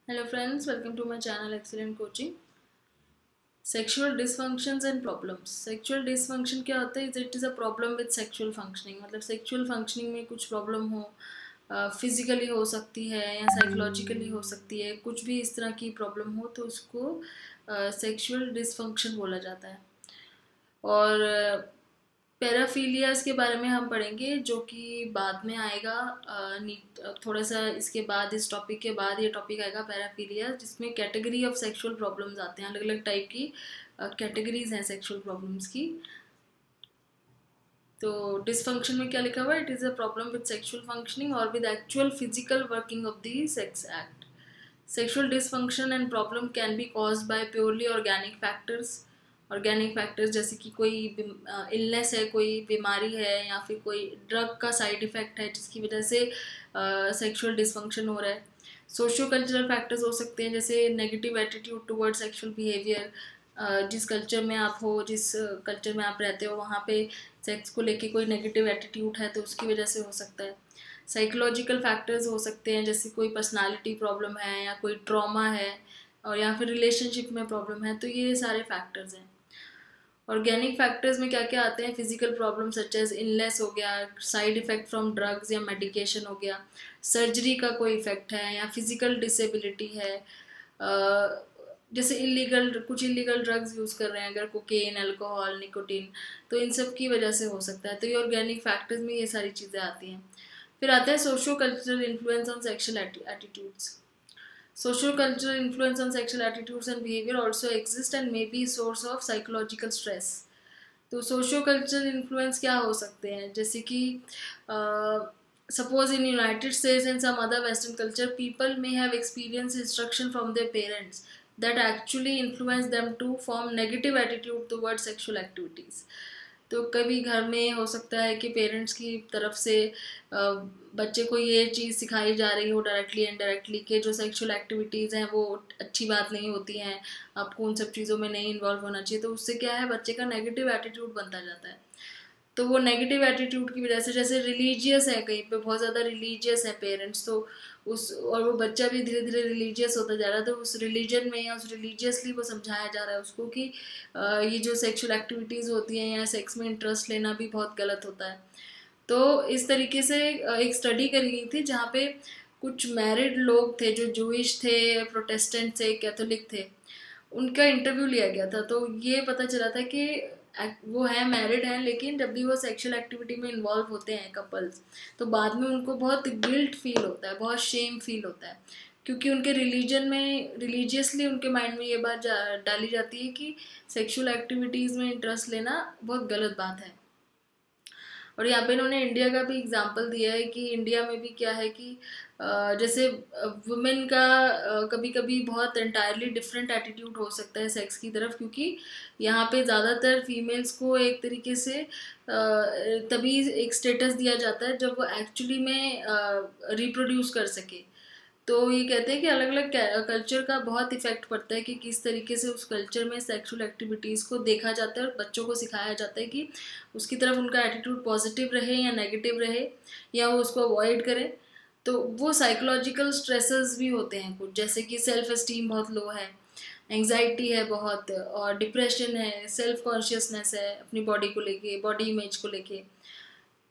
Hello friends, welcome to my channel Excellent Coaching. Sexual dysfunctions and problems. Sexual dysfunction क्या होता है? It is a problem with sexual functioning. मतलब sexual functioning में कुछ problem हो, physically हो सकती है या साइकोलॉजिकली हो सकती है, कुछ भी इस तरह की प्रॉब्लम हो तो उसको सेक्सुअल डिसफंक्शन बोला जाता है। और पैराफीलियाज के बारे में हम पढ़ेंगे जो कि बाद में आएगा। थोड़ा सा इसके बाद, इस टॉपिक के बाद ये टॉपिक आएगा पैराफीलिया, जिसमें कैटेगरी ऑफ सेक्सुअल प्रॉब्लम्स आते हैं। अलग अलग टाइप की कैटेगरीज हैं सेक्सुअल प्रॉब्लम्स की। तो डिसफंक्शन में क्या लिखा हुआ है? It is a problem with sexual functioning और with actual physical working of the sex act. Sexual dysfunction and problem can be caused by purely organic factors. Organic factors जैसे कि कोई इलनेस है, कोई बीमारी है, या फिर कोई ड्रग का साइड इफ़ेक्ट है जिसकी वजह से सेक्सुअल डिसफंक्शन हो रहा है। सोशियो कल्चरल फैक्टर्स हो सकते हैं, जैसे negative attitude toward sexual behaviour. जिस कल्चर में आप हो, जिस कल्चर में आप रहते हो, वहाँ पे सेक्स को लेके कोई नेगेटिव एटीट्यूड है तो उसकी वजह से हो सकता है। साइकोलॉजिकल फैक्टर्स हो सकते हैं, जैसे कोई पर्सनालिटी प्रॉब्लम है या कोई ट्रॉमा है, और या फिर रिलेशनशिप में प्रॉब्लम है, तो ये सारे फैक्टर्स हैं। ऑर्गेनिक फैक्टर्स में क्या क्या आते हैं? Physical problem such as illness हो गया, साइड इफेक्ट फ्रॉम ड्रग्स या मेडिकेशन हो गया, सर्जरी का कोई इफेक्ट है, या फिजिकल डिसेबिलिटी है। जैसे कुछ इलीगल ड्रग्स यूज़ कर रहे हैं, अगर कोकेन, अल्कोहल, निकोटीन, तो इन सब की वजह से हो सकता है। तो ये ऑर्गेनिक फैक्टर्स में ये सारी चीज़ें आती हैं। फिर आता है socio cultural influence on sexual attitudes. Social cultural influence on sexual attitudes and behavior also exist and may be a source of psychological stress. तो सोशो कल्चरल इन्फ्लुएंस क्या हो सकते हैं? जैसे कि suppose in United States and some other western culture, people may have experience instruction from their parents that actually influence them to form negative attitude toward sexual activities. तो कभी घर में हो सकता है कि पेरेंट्स की तरफ से बच्चे को ये चीज़ सिखाई जा रही हो डायरेक्टली इनडायरेक्टली कि जो सेक्सुअल एक्टिविटीज़ हैं वो अच्छी बात नहीं होती हैं, आपको उन सब चीज़ों में नहीं इन्वॉल्व होना चाहिए। तो उससे क्या है, बच्चे का नेगेटिव एटीट्यूड बनता जाता है। तो वो नेगेटिव एटीट्यूड की वजह से, जैसे रिलीजियस है, कहीं पे बहुत ज़्यादा रिलीजियस है पेरेंट्स, तो उस और वो बच्चा भी धीरे धीरे रिलीजियस होता जा रहा है, तो उस रिलीजन में या उस रिलीजियसली वो समझाया जा रहा है उसको कि ये जो सेक्सुअल एक्टिविटीज़ होती हैं या सेक्स में इंटरेस्ट लेना भी बहुत गलत होता है। तो इस तरीके से एक स्टडी करी गई थी जहाँ पे कुछ मैरिड लोग थे जो जूइश थे, प्रोटेस्टेंट थे, कैथोलिक थे, उनका इंटरव्यू लिया गया था। तो ये पता चला था कि वो है मैरिड हैं, लेकिन जब भी वो सेक्सुअल एक्टिविटी में इन्वॉल्व होते हैं कपल्स, तो बाद में उनको बहुत गिल्ट फील होता है, बहुत शेम फील होता है, क्योंकि उनके रिलीजन में, रिलीजियसली उनके माइंड में ये बात डाली जाती है कि सेक्सुअल एक्टिविटीज़ में इंटरेस्ट लेना बहुत गलत बात है। और यहाँ पे इन्होंने इंडिया का भी एग्जाम्पल दिया है कि इंडिया में भी क्या है कि जैसे वुमेन का कभी कभी बहुत एंटायरली डिफरेंट एटीट्यूड हो सकता है सेक्स की तरफ, क्योंकि यहाँ पे ज़्यादातर फीमेल्स को एक तरीके से तभी एक स्टेटस दिया जाता है जब वो एक्चुअली में रिप्रोड्यूस कर सके। तो ये कहते हैं कि अलग अलग कल्चर का बहुत इफेक्ट पड़ता है कि किस तरीके से उस कल्चर में सेक्सुअल एक्टिविटीज़ को देखा जाता है और बच्चों को सिखाया जाता है कि उसकी तरफ उनका एटीट्यूड पॉजिटिव रहे या नेगेटिव रहे, या वो उसको अवॉइड करें। तो वो साइकोलॉजिकल स्ट्रेसेस भी होते हैं कुछ, जैसे कि सेल्फ एस्टीम बहुत लो है, एंग्जाइटी है बहुत, और डिप्रेशन है, सेल्फ कॉन्शियसनेस है अपनी बॉडी को लेके, बॉडी इमेज को लेके।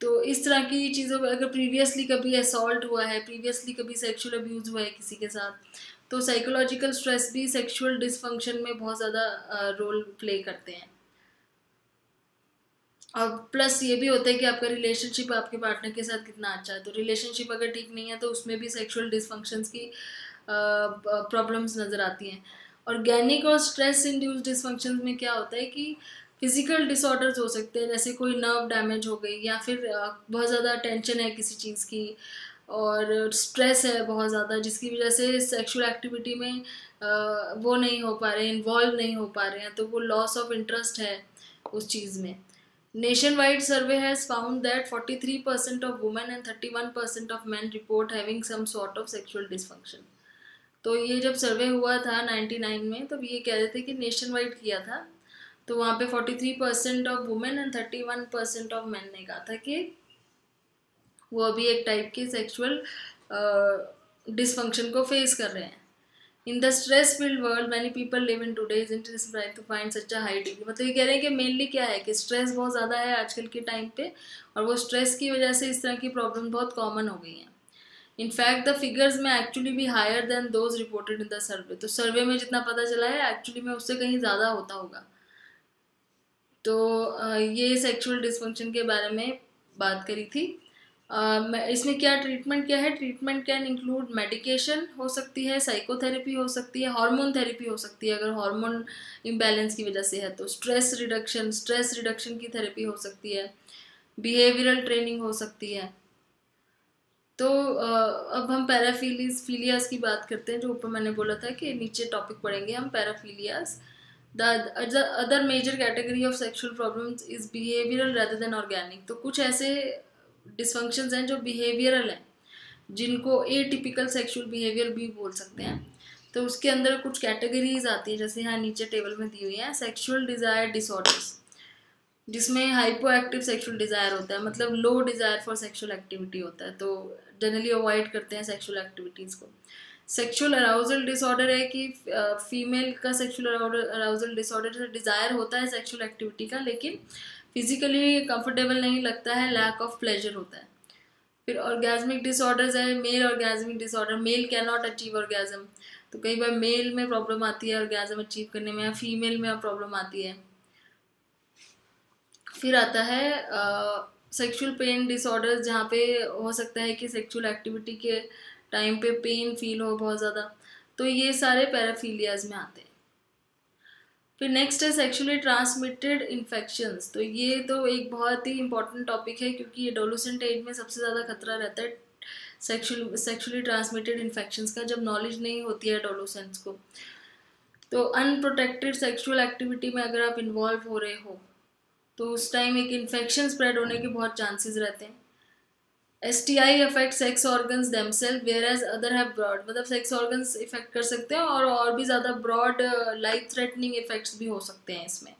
तो इस तरह की चीज़ों में अगर प्रीवियसली कभी असॉल्ट हुआ है, प्रीवियसली कभी सेक्सुअल अब्यूज़ हुआ है किसी के साथ, तो साइकोलॉजिकल स्ट्रेस भी सेक्सुअल डिसफंक्शन में बहुत ज़्यादा रोल प्ले करते हैं। और प्लस ये भी होता है कि आपका रिलेशनशिप आपके पार्टनर के साथ कितना अच्छा है। तो रिलेशनशिप अगर ठीक नहीं है तो उसमें भी सेक्सुअल डिसफंक्शंस की प्रॉब्लम्स नज़र आती हैं। ऑर्गेनिक और स्ट्रेस इंड्यूस डिसफंक्शंस में क्या होता है कि फिजिकल डिसऑर्डर्स हो सकते हैं, जैसे कोई नर्व डैमेज हो गई, या फिर बहुत ज़्यादा टेंशन है किसी चीज़ की, और स्ट्रेस है बहुत ज़्यादा, जिसकी वजह से सेक्सुअल एक्टिविटी में वो नहीं हो पा रहे हैं, इन्वॉल्व नहीं हो पा रहे हैं, तो वो लॉस ऑफ इंटरेस्ट है उस चीज़ में। Nationwide survey has found that 43% of women and 31% of men report having some sort of sexual dysfunction. तो ये जब सर्वे हुआ था 99 में, तब ये कह रहे थे कि नेशन वाइड किया था, तो वहाँ पे 43% of women and 31% of man ने कहा था कि वो अभी एक टाइप के सेक्सुअल डिसफंक्शन को फेस कर रहे हैं। In the stress field world many people live in today's interest to find such a high degree. मतलब ये कह रहे हैं कि मेनली क्या है कि स्ट्रेस बहुत ज़्यादा है आजकल के टाइम पे, और वो स्ट्रेस की वजह से इस तरह की प्रॉब्लम बहुत कॉमन हो गई हैं। इनफैक्ट द फिगर्स में एक्चुअली भी higher than those reported in the survey. तो सर्वे में जितना पता चला है एक्चुअली में उससे कहीं ज़्यादा होता होगा। तो ये सेक्सुअल डिसफंक्शन के बारे में बात करी थी। इसमें क्या ट्रीटमेंट क्या है? ट्रीटमेंट कैन इंक्लूड मेडिकेशन हो सकती है, साइकोथेरेपी हो सकती है, हार्मोन थेरेपी हो सकती है अगर हार्मोन इम्बैलेंस की वजह से है तो, स्ट्रेस रिडक्शन की थेरेपी हो सकती है, बिहेवियरल ट्रेनिंग हो सकती है। तो अब हम पैराफिलियाज की बात करते हैं, जो ऊपर मैंने बोला था कि नीचे टॉपिक पढ़ेंगे हम paraphilias. The other major category of sexual problems is behavioural rather than organic. तो कुछ ऐसे डिसफंक्शंस हैं जो बिहेवियरल हैं, जिनको एटिपिकल सेक्सुअल बिहेवियर भी बोल सकते हैं। तो उसके अंदर कुछ कैटेगरीज आती है, जैसे यहाँ नीचे टेबल में दी हुई है। सेक्सुअल डिजायर डिसऑर्डर्स, जिसमें हाइपो एक्टिव सेक्सुअल डिजायर होता है, मतलब लो डिजायर फॉर सेक्सुअल एक्टिविटी होता है, तो जनरली अवॉइड करते हैं सेक्सुअल एक्टिविटीज़ को। सेक्सुअल अराउजल डिसऑर्डर है कि फीमेल का सेक्सुअल अराउजल डिसऑर्डर से डिज़ायर होता है सेक्सुअल एक्टिविटी का, लेकिन फिजिकली कंफर्टेबल नहीं लगता है, लैक ऑफ प्लेजर होता है। फिर ऑर्गेजमिक डिसऑर्डर्स है। Male orgasmic disorder, male can not achieve orgasm. तो कई बार मेल में प्रॉब्लम आती है ऑर्गेजम अचीव करने में, या फीमेल में प्रॉब्लम आती है। फिर आता है सेक्सुअल पेन डिसऑर्डर, जहाँ पे हो सकता है कि सेक्सुअल एक्टिविटी के टाइम पे पेन फील हो बहुत ज़्यादा। तो ये सारे पैराफीलियाज में आते हैं। फिर नेक्स्ट है सेक्सुअली ट्रांसमिटेड इन्फेक्शंस। तो ये तो एक बहुत ही इंपॉर्टेंट टॉपिक है, क्योंकि एडोलेसेंट एज में सबसे ज़्यादा खतरा रहता है सेक्सुअली ट्रांसमिटेड इन्फेक्शंस का, जब नॉलेज नहीं होती है एडोलेसेंट्स को। तो अनप्रोटेक्टेड सेक्सुअल एक्टिविटी में अगर आप इन्वॉल्व हो रहे हो तो उस टाइम एक इन्फेक्शन स्प्रेड होने के बहुत चांसेस रहते हैं। STI affect sex organs themselves whereas other have broad, मतलब सेक्स ऑर्गन्स इफेक्ट कर सकते हैं, और भी ज़्यादा ब्रॉड लाइफ थ्रेटनिंग इफेक्ट्स भी हो सकते हैं इसमें।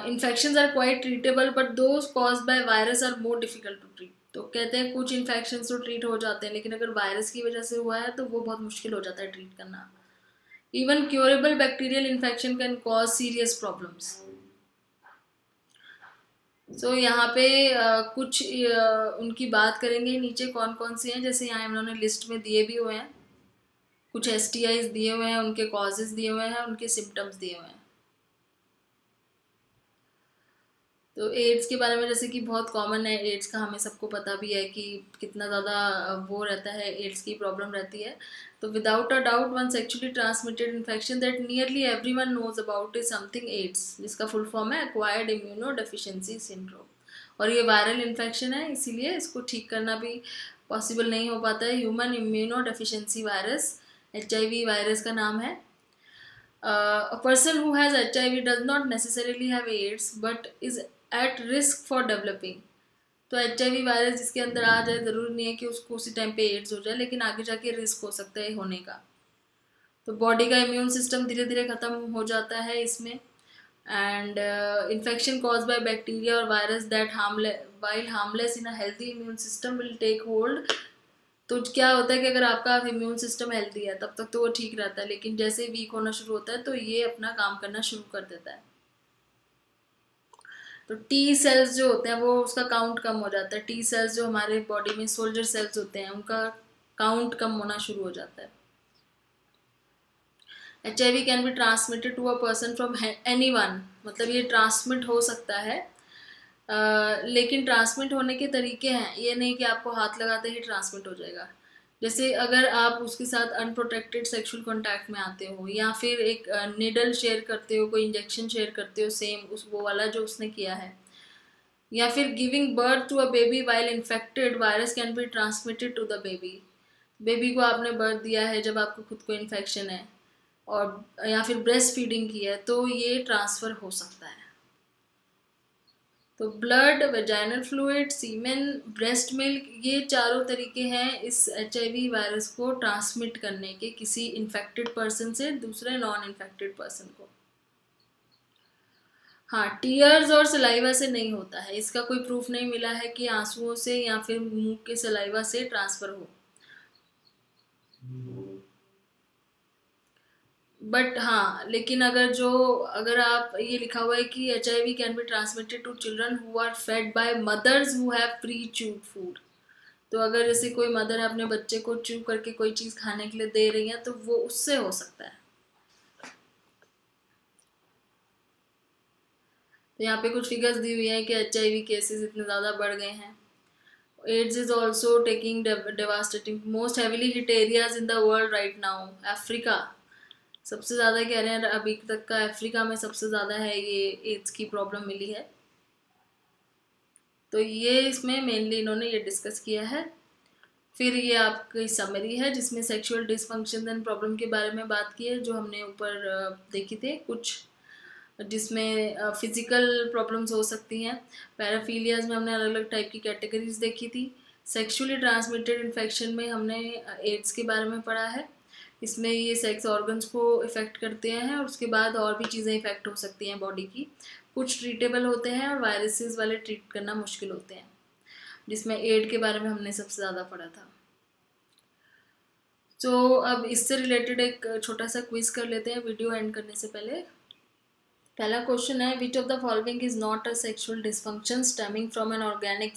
Infections are quite treatable but those caused by virus are more difficult to treat. तो कहते हैं कुछ इन्फेक्शंस तो ट्रीट हो जाते हैं, लेकिन अगर वायरस की वजह से हुआ है तो वो बहुत मुश्किल हो जाता है ट्रीट करना। Even curable bacterial infection can cause serious problems. So यहाँ पे कुछ उनकी बात करेंगे नीचे कौन कौन सी हैं, जैसे यहाँ इन्होंने लिस्ट में दिए भी हुए हैं, कुछ STIs दिए हुए हैं, उनके कॉजेज दिए हुए हैं, उनके सिम्टम्स दिए हुए हैं। तो एड्स के बारे में जैसे कि बहुत कॉमन है, एड्स का हमें सबको पता भी है कि कितना ज़्यादा वो रहता है, एड्स की प्रॉब्लम रहती है। तो without a doubt one sexually transmitted infection that nearly everyone knows about is something AIDS, जिसका फुल फॉर्म है एक्वायर्ड इम्यूनो डेफिशिएंसी सिंड्रोम। और ये वायरल इन्फेक्शन है, इसीलिए इसको ठीक करना भी पॉसिबल नहीं हो पाता है। Human immuno deficiency virus, HIV virus का नाम है। A person who has HIV does not necessarily have AIDS but is at risk for developing। तो HIV वायरस जिसके अंदर आ जाए ज़रूरी नहीं है कि उसको उसी टाइम पे एड्स हो जाए, लेकिन आगे जाके रिस्क हो सकता है होने का। तो बॉडी का इम्यून सिस्टम धीरे धीरे ख़त्म हो जाता है इसमें। And infection cause by bacteria और virus that harmless in a healthy immune system will take hold. तो क्या होता है कि अगर आपका इम्यून सिस्टम हेल्दी है तब तक तो वो ठीक रहता है, लेकिन जैसे वीक होना शुरू होता है तो ये अपना काम करना शुरू कर देता है। तो T सेल्स जो होते हैं वो उसका काउंट कम हो जाता है। T सेल्स जो हमारे बॉडी में सोल्जर सेल्स होते हैं उनका काउंट कम होना शुरू हो जाता है। HIV can be transmitted to a person from anyone, मतलब ये ट्रांसमिट हो सकता है, लेकिन ट्रांसमिट होने के तरीके हैं, ये नहीं कि आपको हाथ लगाते ही ट्रांसमिट हो जाएगा। जैसे अगर आप उसके साथ अनप्रोटेक्टेड सेक्सुअल कांटेक्ट में आते हो, या फिर एक निडल शेयर करते हो, कोई इंजेक्शन शेयर करते हो सेम उस वो वाला जो उसने किया है, या फिर giving birth to a baby while infected, virus can be transmitted to the baby. Baby को आपने बर्थ दिया है जब आपको खुद को इन्फेक्शन है, और या फिर ब्रेस्ट फीडिंग की है, तो ये ट्रांसफ़र हो सकता है। तो ब्लड, वेजाइनल फ्लूइड, सीमेन, ब्रेस्ट मिल्क, ये चारों तरीके हैं इस HIV वायरस को ट्रांसमिट करने के किसी इन्फेक्टेड पर्सन से दूसरे नॉन इन्फेक्टेड पर्सन को। हाँ, टीयर्स और सलाइवा से नहीं होता है, इसका कोई प्रूफ नहीं मिला है कि आंसुओं से या फिर मुंह के सलाइवा से ट्रांसफ़र हो। बट हाँ, लेकिन अगर आप ये लिखा हुआ है कि HIV can be transmitted to children who are fed by mothers who have pre chewed food, तो अगर जैसे कोई मदर अपने बच्चे को च्यू करके कोई चीज़ खाने के लिए दे रही है तो वो उससे हो सकता है। तो यहाँ पे कुछ फिगर्स दी हुई हैं कि HIV केसेस इतने ज़्यादा बढ़ गए हैं। AIDS is also taking devastating most heavily hit areas in the world right now. Africa सबसे ज़्यादा कह रहे हैं अभी तक का, अफ्रीका में सबसे ज़्यादा है ये एड्स की प्रॉब्लम मिली है। तो ये इसमें मेनली इन्होंने ये डिस्कस किया है। फिर ये आपकी समरी है जिसमें सेक्सुअल डिसफंक्शन एंड प्रॉब्लम के बारे में बात की है, जो हमने ऊपर देखी थी कुछ, जिसमें फिजिकल प्रॉब्लम्स हो सकती हैं। पैराफीलियाज में हमने अलग अलग टाइप की कैटेगरीज देखी थी। सेक्सुअली ट्रांसमिटेड इन्फेक्शन में हमने एड्स के बारे में पढ़ा है। इसमें ये सेक्स ऑर्गन्स को इफ़ेक्ट करते हैं और उसके बाद और भी चीज़ें इफ़ेक्ट हो सकती हैं बॉडी की। कुछ ट्रीटेबल होते हैं और वायरसेस वाले ट्रीट करना मुश्किल होते हैं, जिसमें एड के बारे में हमने सबसे ज़्यादा पढ़ा था। तो अब इससे रिलेटेड एक छोटा सा क्विज कर लेते हैं वीडियो एंड करने से पहले। पहला क्वेश्चन है, which of the following is not a sexual dysfunction stemming from an organic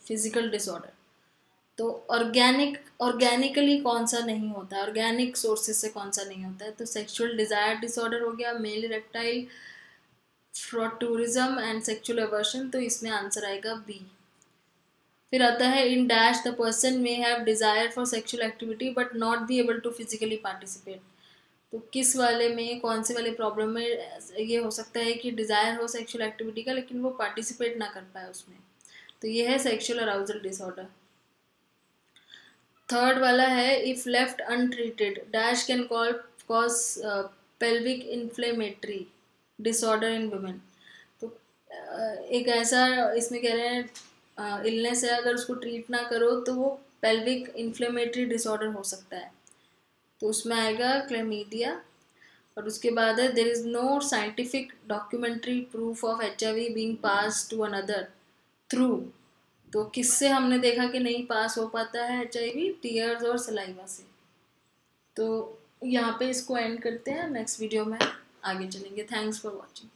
physical disorder. तो ऑर्गेनिकली कौन सा नहीं होता है, ऑर्गेनिक सोर्सेज से कौन सा नहीं होता है। तो सेक्सुअल डिजायर डिसऑर्डर हो गया, male erectile frotteurism and sexual aversion, तो इसमें आंसर आएगा बी। फिर आता है, in dash the person may have desire for sexual activity but not be able to physically participate. तो किस वाले में, कौन से वाले प्रॉब्लम में ये हो सकता है कि डिजायर हो सेक्सुअल एक्टिविटी का लेकिन वो पार्टिसिपेट ना कर पाए उसमें। तो ये है सेक्सुअल अराउजल डिसऑर्डर। थर्ड वाला है, if left untreated dash can cause pelvic inflammatory disorder in women. तो एक ऐसा इसमें कह रहे हैं इलनेस है, अगर उसको ट्रीट ना करो तो वो पेल्विक इन्फ्लेमेटरी डिसऑर्डर हो सकता है। तो उसमें आएगा क्लेमीडिया। और उसके बाद है, there is no scientific documentary proof of HIV being pass to another through. तो किससे हमने देखा कि नहीं पास हो पाता है HIV, टीयर्स और सलाइवा से। तो यहाँ पे इसको एंड करते हैं, नेक्स्ट वीडियो में आगे चलेंगे। Thanks for watching.